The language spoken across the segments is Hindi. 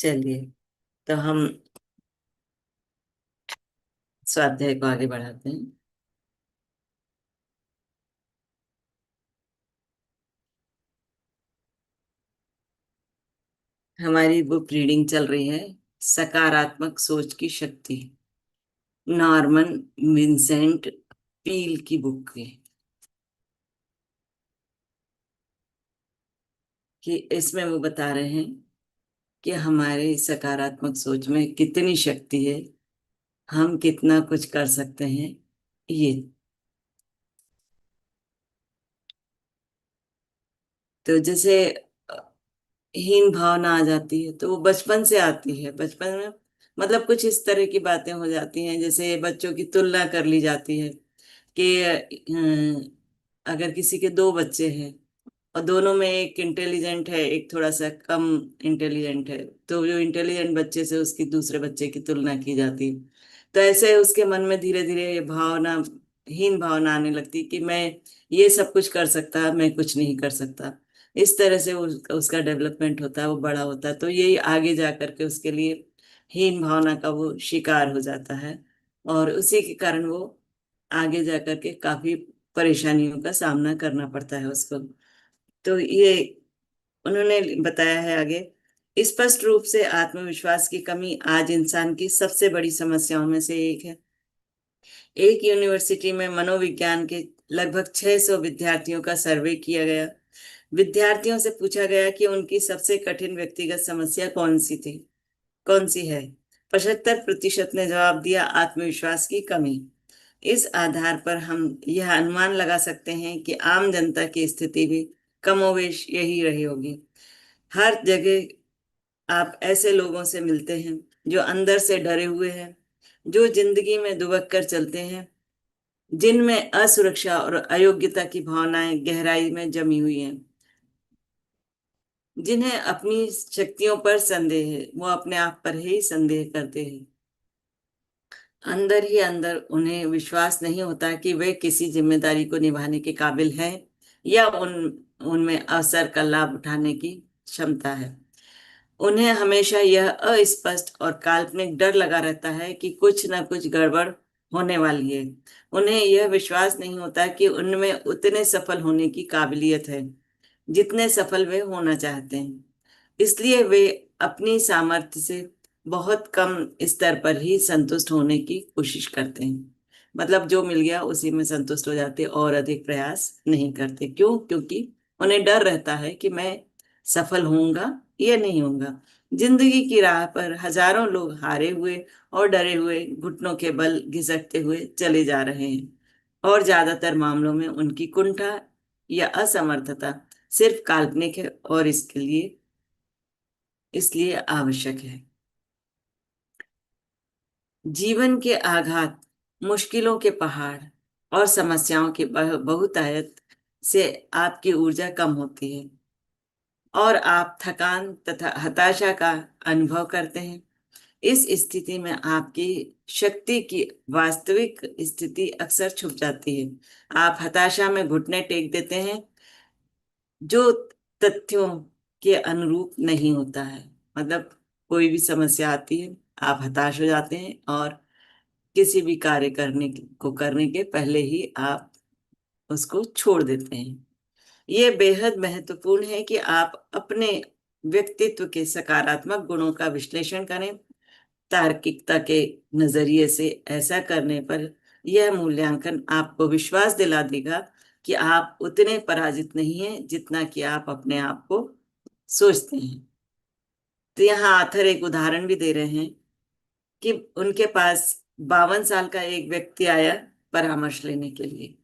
चलिए, तो हम स्वाध्याय को आगे बढ़ाते हैं। हमारी बुक रीडिंग चल रही है सकारात्मक सोच की शक्ति, नॉर्मन विंसेंट पील की बुक है। कि इसमें वो बता रहे हैं कि हमारे सकारात्मक सोच में कितनी शक्ति है, हम कितना कुछ कर सकते हैं। ये तो जैसे हीन भावना आ जाती है तो वो बचपन से आती है। बचपन में मतलब कुछ इस तरह की बातें हो जाती हैं, जैसे बच्चों की तुलना कर ली जाती है कि अगर किसी के दो बच्चे हैं और दोनों में एक इंटेलिजेंट है, एक थोड़ा सा कम इंटेलिजेंट है, तो जो इंटेलिजेंट बच्चे से उसकी दूसरे बच्चे की तुलना की जाती है। तो ऐसे उसके मन में धीरे धीरे ये भावना, हीन भावना आने लगती कि मैं ये सब कुछ कर सकता, मैं कुछ नहीं कर सकता। इस तरह से उसका डेवलपमेंट होता है, वो बड़ा होता है, तो यही आगे जा करके उसके लिए हीन भावना का वो शिकार हो जाता है। और उसी के कारण वो आगे जा करके काफी परेशानियों का सामना करना पड़ता है उसको। तो ये उन्होंने बताया है आगे, स्पष्ट रूप से आत्मविश्वास की कमी आज इंसान की सबसे बड़ी समस्याओं में से एक है। एक यूनिवर्सिटी में मनोविज्ञान के लगभग 600 विद्यार्थियों का सर्वे किया गया। विद्यार्थियों से पूछा गया कि उनकी सबसे कठिन व्यक्तिगत समस्या कौन सी है। 75% ने जवाब दिया, आत्मविश्वास की कमी। इस आधार पर हम यह अनुमान लगा सकते हैं कि आम जनता की स्थिति भी कमोवेश यही रही होगी। हर जगह आप ऐसे लोगों से मिलते हैं जो अंदर से डरे हुए हैं, जो जिंदगी में दुबक कर चलते हैं, जिनमें असुरक्षा और अयोग्यता की भावनाएं गहराई में जमी हुई हैं, जिन्हें अपनी शक्तियों पर संदेह है, वो अपने आप पर ही संदेह करते हैं। अंदर ही अंदर उन्हें विश्वास नहीं होता कि वे किसी जिम्मेदारी को निभाने के काबिल हैं या उनमें अवसर का लाभ उठाने की क्षमता है। उन्हें हमेशा यह अस्पष्ट और काल्पनिक डर लगा रहता है कि कुछ न कुछ गड़बड़ होने वाली है। उन्हें यह विश्वास नहीं होता कि उनमें उतने सफल होने की काबिलियत है जितने सफल वे होना चाहते हैं। इसलिए वे अपनी सामर्थ्य से बहुत कम स्तर पर ही संतुष्ट होने की कोशिश करते हैं। मतलब जो मिल गया उसी में संतुष्ट हो जाते और अधिक प्रयास नहीं करते। क्यों? क्योंकि उन्हें डर रहता है कि मैं सफल होऊंगा या नहीं होऊंगा। जिंदगी की राह पर हजारों लोग हारे हुए और डरे हुए घुटनों के बल घिसटते हुए चले जा रहे हैं, और ज्यादातर मामलों में उनकी कुंठा या असमर्थता सिर्फ काल्पनिक है और इसलिए आवश्यक है। जीवन के आघात, मुश्किलों के पहाड़ और समस्याओं के बहुतायत से आपकी ऊर्जा कम होती है और आप थकान तथा हताशा का अनुभव करते हैं। इस स्थिति में आपकी शक्ति की वास्तविक स्थिति अक्सर छुप जाती है। आप हताशा में घुटने टेक देते हैं, जो तथ्यों के अनुरूप नहीं होता है। मतलब कोई भी समस्या आती है, आप हताश हो जाते हैं और किसी भी कार्य करने के पहले ही आप उसको छोड़ देते हैं। ये बेहद महत्वपूर्ण है कि आप अपने व्यक्तित्व के सकारात्मक गुणों का विश्लेषण करें। तार्किकता के नजरिए से ऐसा करने पर यह मूल्यांकन आपको विश्वास दिला देगा कि आप उतने पराजित नहीं हैं जितना कि आप अपने आप को सोचते हैं। तो यहाँ आथर एक उदाहरण भी दे रहे हैं कि उनके पास 52 साल का एक व्यक्ति आया परामर्श लेने के लिए।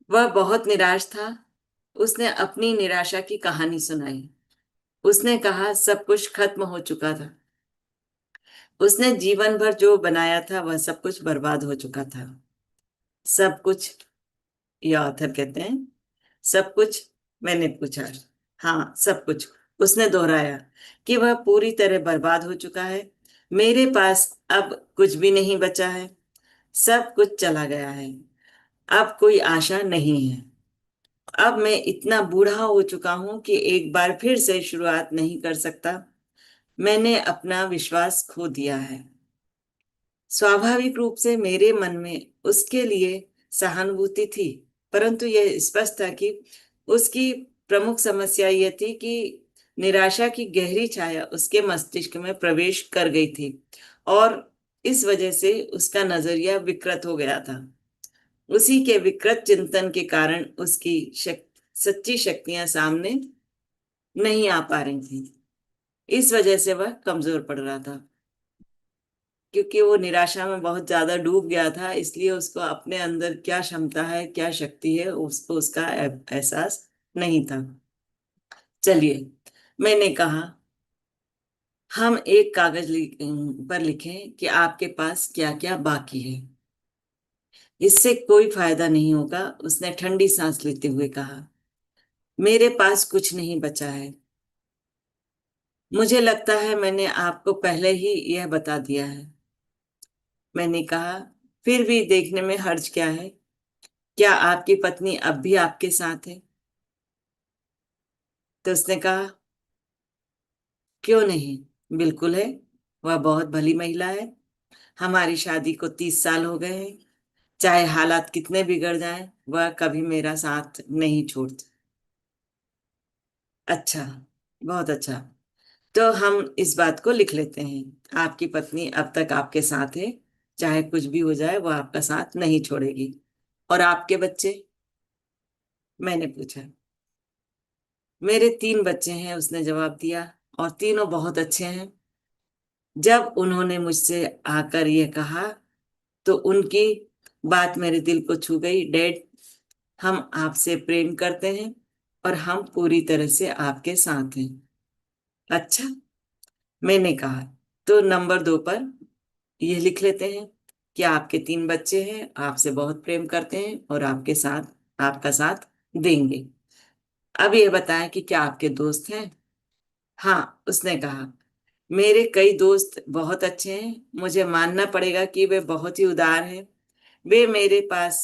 वह बहुत निराश था। उसने अपनी निराशा की कहानी सुनाई। उसने कहा सब कुछ खत्म हो चुका था। उसने जीवन भर जो बनाया था वह सब कुछ बर्बाद हो चुका था। सब कुछ, ये ऑथर कहते हैं, सब कुछ। मैंने पूछा, हाँ सब कुछ। उसने दोहराया कि वह पूरी तरह बर्बाद हो चुका है। मेरे पास अब कुछ भी नहीं बचा है। सब कुछ चला गया है। अब कोई आशा नहीं है। अब मैं इतना बूढ़ा हो चुका हूं कि एक बार फिर से शुरुआत नहीं कर सकता। मैंने अपना विश्वास खो दिया है। स्वाभाविक रूप से मेरे मन में उसके लिए सहानुभूति थी, परंतु यह स्पष्ट था कि उसकी प्रमुख समस्या यह थी कि निराशा की गहरी छाया उसके मस्तिष्क में प्रवेश कर गई थी, और इस वजह से उसका नजरिया विकृत हो गया था। उसी के विकृत चिंतन के कारण उसकी सच्ची शक्तियां सामने नहीं आ पा रही थी। इस वजह से वह कमजोर पड़ रहा था, क्योंकि वो निराशा में बहुत ज्यादा डूब गया था, इसलिए उसको अपने अंदर क्या क्षमता है, क्या शक्ति है, उसको उसका एहसास नहीं था। चलिए, मैंने कहा, हम एक कागज पर लिखें कि आपके पास क्या क्या बाकी है। इससे कोई फायदा नहीं होगा, उसने ठंडी सांस लेते हुए कहा। मेरे पास कुछ नहीं बचा है। मुझे लगता है मैंने आपको पहले ही यह बता दिया है। मैंने कहा, फिर भी देखने में हर्ज क्या है? क्या आपकी पत्नी अब भी आपके साथ है? तो उसने कहा, क्यों नहीं, बिल्कुल है। वह बहुत भली महिला है। हमारी शादी को 30 साल हो गए हैं। चाहे हालात कितने बिगड़ जाएं, वह कभी मेरा साथ नहीं छोड़ती। अच्छा, बहुत अच्छा। तो हम इस बात को लिख लेते हैं, आपकी पत्नी अब तक आपके साथ है। चाहे कुछ भी हो जाए, वो आपका साथ नहीं छोड़ेगी। और आपके बच्चे? मैंने पूछा। मेरे 3 बच्चे हैं, उसने जवाब दिया, और तीनों बहुत अच्छे हैं। जब उन्होंने मुझसे आकर यह कहा, तो उनकी बात मेरे दिल को छू गई। डैड, हम आपसे प्रेम करते हैं और हम पूरी तरह से आपके साथ हैं। अच्छा, मैंने कहा, तो नंबर 2 पर यह लिख लेते हैं कि आपके 3 बच्चे हैं, आपसे बहुत प्रेम करते हैं और आपका साथ देंगे। अब ये बताएं कि क्या आपके दोस्त हैं? हाँ, उसने कहा, मेरे कई दोस्त बहुत अच्छे हैं। मुझे मानना पड़ेगा कि वे बहुत ही उदार हैं। वे मेरे पास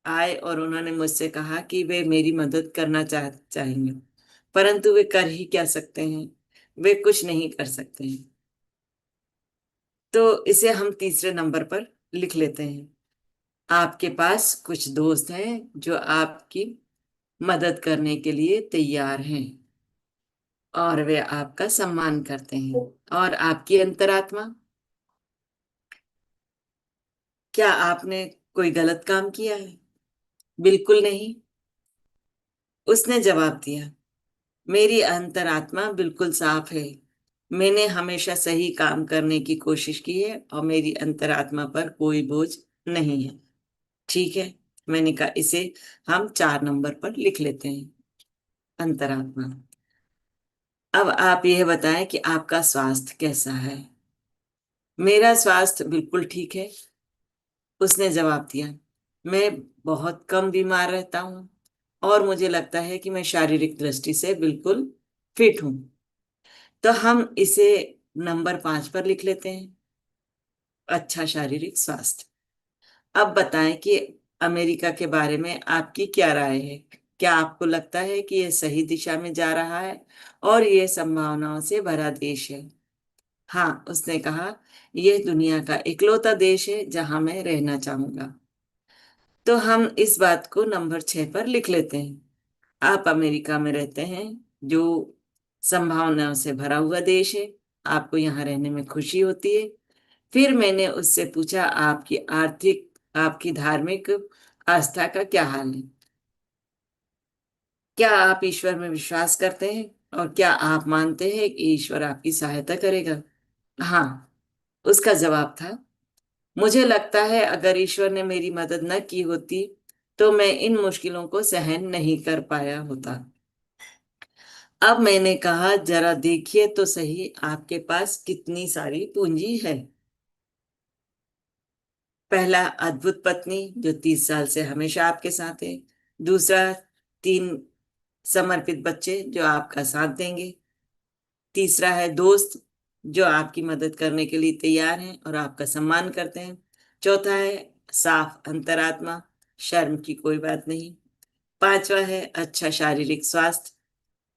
आए और उन्होंने मुझसे कहा कि वे मेरी मदद करना चाहेंगे, परंतु वे कर ही क्या सकते हैं? वे कुछ नहीं कर सकते हैं। तो इसे हम तीसरे नंबर पर लिख लेते हैं। आपके पास कुछ दोस्त हैं जो आपकी मदद करने के लिए तैयार हैं, और वे आपका सम्मान करते हैं। और आपकी अंतरात्मा, क्या आपने कोई गलत काम किया है? बिल्कुल नहीं, उसने जवाब दिया। मेरी अंतरात्मा बिल्कुल साफ है। मैंने हमेशा सही काम करने की कोशिश की है और मेरी अंतरात्मा पर कोई बोझ नहीं है। ठीक है, मैंने कहा, इसे हम 4 नंबर पर लिख लेते हैं, अंतरात्मा। अब आप यह बताएं कि आपका स्वास्थ्य कैसा है? मेरा स्वास्थ्य बिल्कुल ठीक है, उसने जवाब दिया। मैं बहुत कम बीमार रहता हूँ और मुझे लगता है कि मैं शारीरिक दृष्टि से बिल्कुल फिट हूँ। तो हम इसे नंबर 5 पर लिख लेते हैं, अच्छा शारीरिक स्वास्थ्य। अब बताएं कि अमेरिका के बारे में आपकी क्या राय है? क्या आपको लगता है कि यह सही दिशा में जा रहा है और यह संभावनाओं से भरा देश है? हाँ, उसने कहा, यह दुनिया का इकलौता देश है जहां मैं रहना चाहूंगा। तो हम इस बात को नंबर 6 पर लिख लेते हैं। आप अमेरिका में रहते हैं, जो संभावनाओं से भरा हुआ देश है। आपको यहाँ रहने में खुशी होती है। फिर मैंने उससे पूछा, आपकी धार्मिक आस्था का क्या हाल है? क्या आप ईश्वर में विश्वास करते हैं और क्या आप मानते हैं कि ईश्वर आपकी सहायता करेगा? हाँ, उसका जवाब था, मुझे लगता है अगर ईश्वर ने मेरी मदद न की होती तो मैं इन मुश्किलों को सहन नहीं कर पाया होता। अब मैंने कहा, जरा देखिए तो सही, आपके पास कितनी सारी पूंजी है। पहला, अद्भुत पत्नी जो 30 साल से हमेशा आपके साथ है। दूसरा, 3 समर्पित बच्चे जो आपका साथ देंगे। तीसरा है दोस्त जो आपकी मदद करने के लिए तैयार हैं और आपका सम्मान करते हैं। चौथा है साफ अंतरात्मा, शर्म की कोई बात नहीं। पांचवा है अच्छा शारीरिक स्वास्थ्य।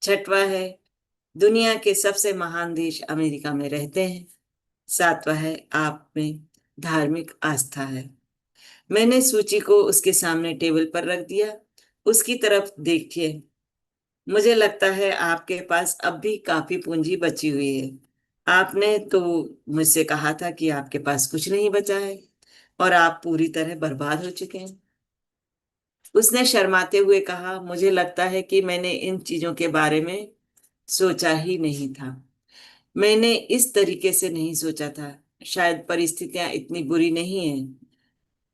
छठवा है दुनिया के सबसे महान देश अमेरिका में रहते हैं। सातवां है, आप में धार्मिक आस्था है। मैंने सूची को उसके सामने टेबल पर रख दिया। उसकी तरफ देखिए। मुझे लगता है आपके पास अब भी काफी पूंजी बची हुई है। आपने तो मुझसे कहा था कि आपके पास कुछ नहीं बचा है और आप पूरी तरह बर्बाद हो चुके हैं। उसने शर्माते हुए कहा, मुझे लगता है कि मैंने इन चीजों के बारे में सोचा ही नहीं था। मैंने इस तरीके से नहीं सोचा था। शायद परिस्थितियां इतनी बुरी नहीं हैं।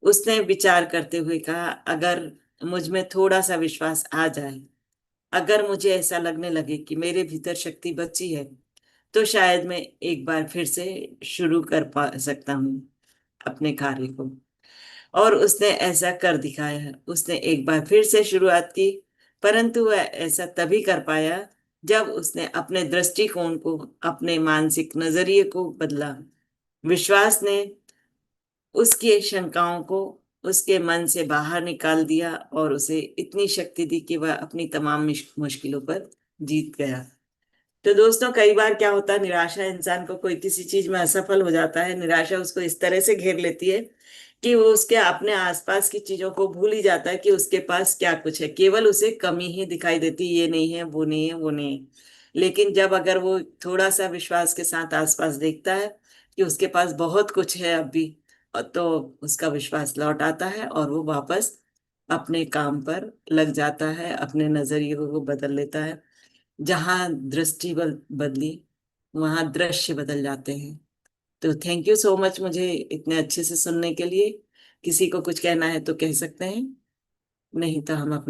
उसने विचार करते हुए कहा, अगर मुझ में थोड़ा सा विश्वास आ जाए, अगर मुझे ऐसा लगने लगे कि मेरे भीतर शक्ति बची है, तो शायद मैं एक बार फिर से शुरू कर पा सकता हूँ अपने कार्य को। और उसने ऐसा कर दिखाया। उसने एक बार फिर से शुरुआत की, परंतु वह ऐसा तभी कर पाया जब उसने अपने दृष्टिकोण को, अपने मानसिक नजरिए को बदला। विश्वास ने उसकी शंकाओं को उसके मन से बाहर निकाल दिया और उसे इतनी शक्ति दी कि वह अपनी तमाम मुश्किलों पर जीत गया। तो दोस्तों, कई बार क्या होता है, निराशा इंसान को, कोई किसी चीज में असफल हो जाता है, निराशा उसको इस तरह से घेर लेती है कि वो उसके अपने आसपास की चीजों को भूल ही जाता है कि उसके पास क्या कुछ है। केवल उसे कमी ही दिखाई देती, ये नहीं है, वो नहीं है, वो नहीं है। लेकिन जब अगर वो थोड़ा सा विश्वास के साथ आसपास देखता है कि उसके पास बहुत कुछ है अब भी, तो उसका विश्वास लौट आता है और वो वापस अपने काम पर लग जाता है, अपने नजरिए को बदल लेता है। जहां दृष्टि बदली, वहां दृश्य बदल जाते हैं। तो थैंक यू सो मच मुझे इतने अच्छे से सुनने के लिए। किसी को कुछ कहना है तो कह सकते हैं, नहीं तो हम अपने